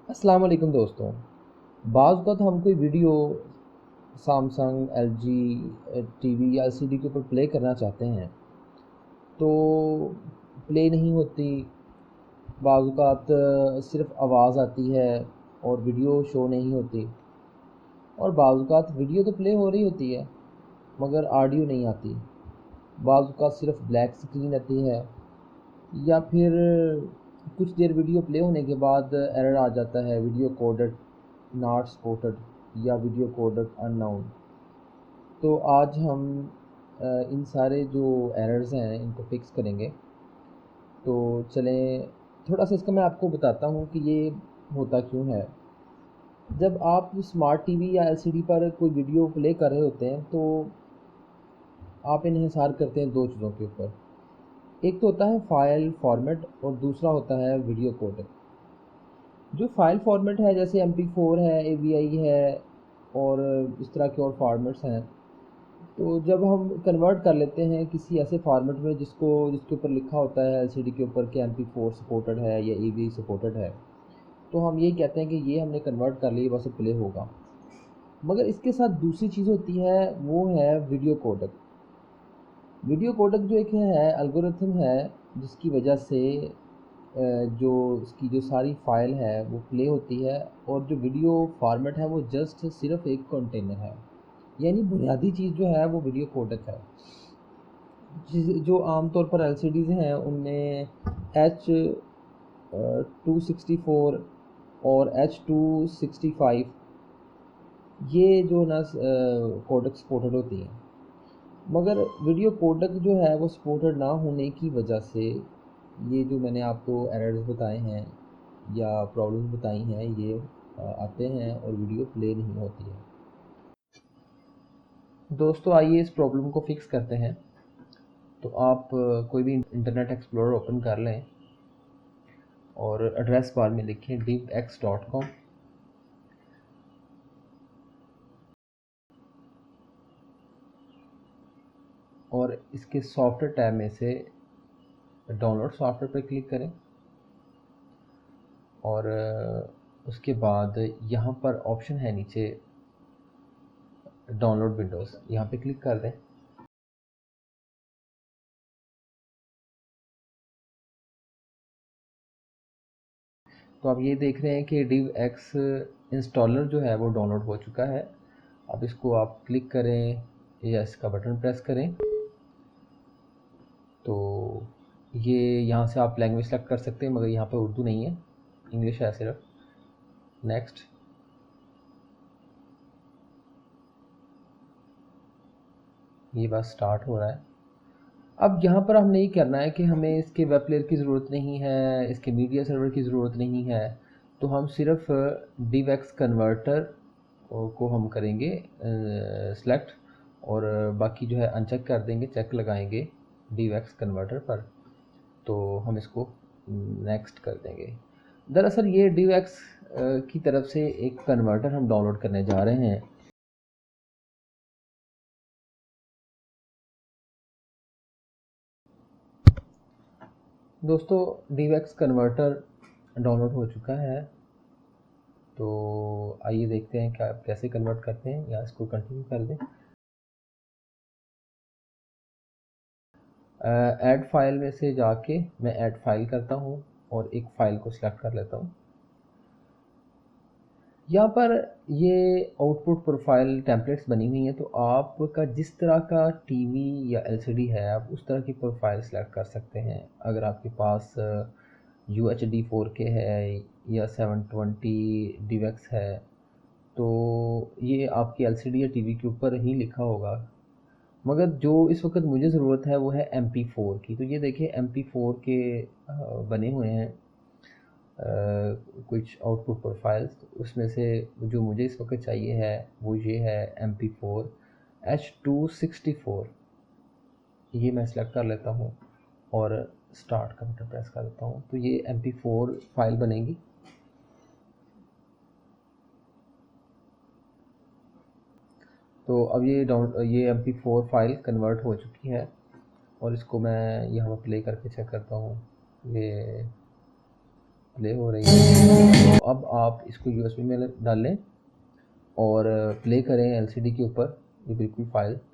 अस्सलाम वालेकुम दोस्तों। बाज़ वक़्त हम कोई वीडियो सैमसंग, एलजी टीवी या एलसीडी के ऊपर प्ले करना चाहते हैं तो प्ले नहीं होती। बाज़ वक़्त सिर्फ़ आवाज़ आती है और वीडियो शो नहीं होती। और बाज़ वक़्त वीडियो तो प्ले हो रही होती है मगर ऑडियो नहीं आती। बाज़ वक़्त सिर्फ़ ब्लैक स्क्रीन आती है या फिर कुछ देर वीडियो प्ले होने के बाद एरर आ जाता है, वीडियो कोडेड नॉट सपोर्टेड या वीडियो कोडेड अननोन। तो आज हम इन सारे जो एरर्स हैं इनको फिक्स करेंगे। तो चलें, थोड़ा सा इसका मैं आपको बताता हूँ कि ये होता क्यों है। जब आप स्मार्ट टीवी या एलसीडी पर कोई वीडियो प्ले कर रहे होते हैं तो आप इन्हिसार करते हैं दो चीज़ों के ऊपर। एक तो होता है फ़ाइल फॉर्मेट और दूसरा होता है वीडियो कोडेक। जो फ़ाइल फॉर्मेट है जैसे MP4 है, AVI है और इस तरह के और फॉर्मेट्स हैं, तो जब हम कन्वर्ट कर लेते हैं किसी ऐसे फॉर्मेट में जिसके ऊपर लिखा होता है एलसीडी के ऊपर कि MP4 सपोर्टेड है या AVI सपोर्टेड है, तो हम ये कहते हैं कि ये हमने कन्वर्ट कर लिया, बस प्ले होगा। मगर इसके साथ दूसरी चीज़ होती है, वो है वीडियो कोडेक। वीडियो कोडेक जो एक है एल्गोरिथम है जिसकी वजह से जो इसकी जो सारी फाइल है वो प्ले होती है और जो वीडियो फॉर्मेट है वो जस्ट सिर्फ एक कंटेनर है। यानी बुनियादी चीज़ जो है वो वीडियो कोडेक है। जो आमतौर पर एलसीडीज़ हैं उनमें H264 और H265 ये जो ना कोडेक सपोर्टेड होती हैं। मगर वीडियो कोडेक जो है वो सपोर्टेड ना होने की वजह से ये जो मैंने आपको एरर्स बताए हैं या प्रॉब्लम्स बताई हैं ये आते हैं और वीडियो प्ले नहीं होती है। दोस्तों आइए इस प्रॉब्लम को फिक्स करते हैं। तो आप कोई भी इंटरनेट एक्सप्लोरर ओपन कर लें और एड्रेस बार में लिखें divx.com। और इसके सॉफ्टवेयर टैब में से डाउनलोड सॉफ्टवेयर पर क्लिक करें और उसके बाद यहाँ पर ऑप्शन है नीचे डाउनलोड विंडोज़, यहाँ पे क्लिक कर दें। तो आप ये देख रहे हैं कि DivX इंस्टॉलर जो है वो डाउनलोड हो चुका है। अब इसको आप क्लिक करें या इसका बटन प्रेस करें तो ये यहाँ से आप लैंग्वेज सेलेक्ट कर सकते हैं, मगर यहाँ पे उर्दू नहीं है, इंग्लिश है सिर्फ। नेक्स्ट। ये बस स्टार्ट हो रहा है। अब यहाँ पर हमने ये करना है कि हमें इसके वेब प्लेयर की ज़रूरत नहीं है, इसके मीडिया सर्वर की ज़रूरत नहीं है। तो हम सिर्फ DivX कन्वर्टर को हम करेंगे सेलेक्ट और बाकी जो है अनचेक कर देंगे, चेक लगाएंगे DivX कन्वर्टर पर। तो हम इसको नेक्स्ट कर देंगे। दरअसल ये DivX की तरफ से एक कन्वर्टर हम डाउनलोड करने जा रहे हैं। दोस्तों DivX कन्वर्टर डाउनलोड हो चुका है। तो आइए देखते हैं क्या कैसे कन्वर्ट करते हैं, या इसको कंटिन्यू कर दें। ऐड फाइल में से जाके मैं ऐड फाइल करता हूँ और एक फ़ाइल को सिलेक्ट कर लेता हूँ। यहाँ पर ये आउटपुट प्रोफाइल टेम्पलेट्स बनी हुई हैं, तो आपका जिस तरह का टीवी या एलसीडी है आप उस तरह की प्रोफाइल सेलेक्ट कर सकते हैं। अगर आपके पास UHD 4K है या 720 DivX है तो ये आपकी एलसीडी या टीवी के ऊपर ही लिखा होगा। मगर जो इस वक्त मुझे ज़रूरत है वो है MP4 की। तो ये देखिए MP4 के बने हुए हैं कुछ आउटपुट प्रोफाइल्स। उसमें से जो मुझे इस वक्त चाहिए है वो ये है MP4 H264। ये मैं सेलेक्ट कर लेता हूँ और स्टार्ट का बटन प्रेस कर देता हूँ, तो ये MP4 फाइल बनेगी। तो अब ये MP4 फाइल कन्वर्ट हो चुकी है और इसको मैं यहाँ पर प्ले करके चेक करता हूँ। ये प्ले हो रही है। तो अब आप इसको यूएसबी में डाल लें और प्ले करें एलसीडी के ऊपर, ये बिल्कुल फाइल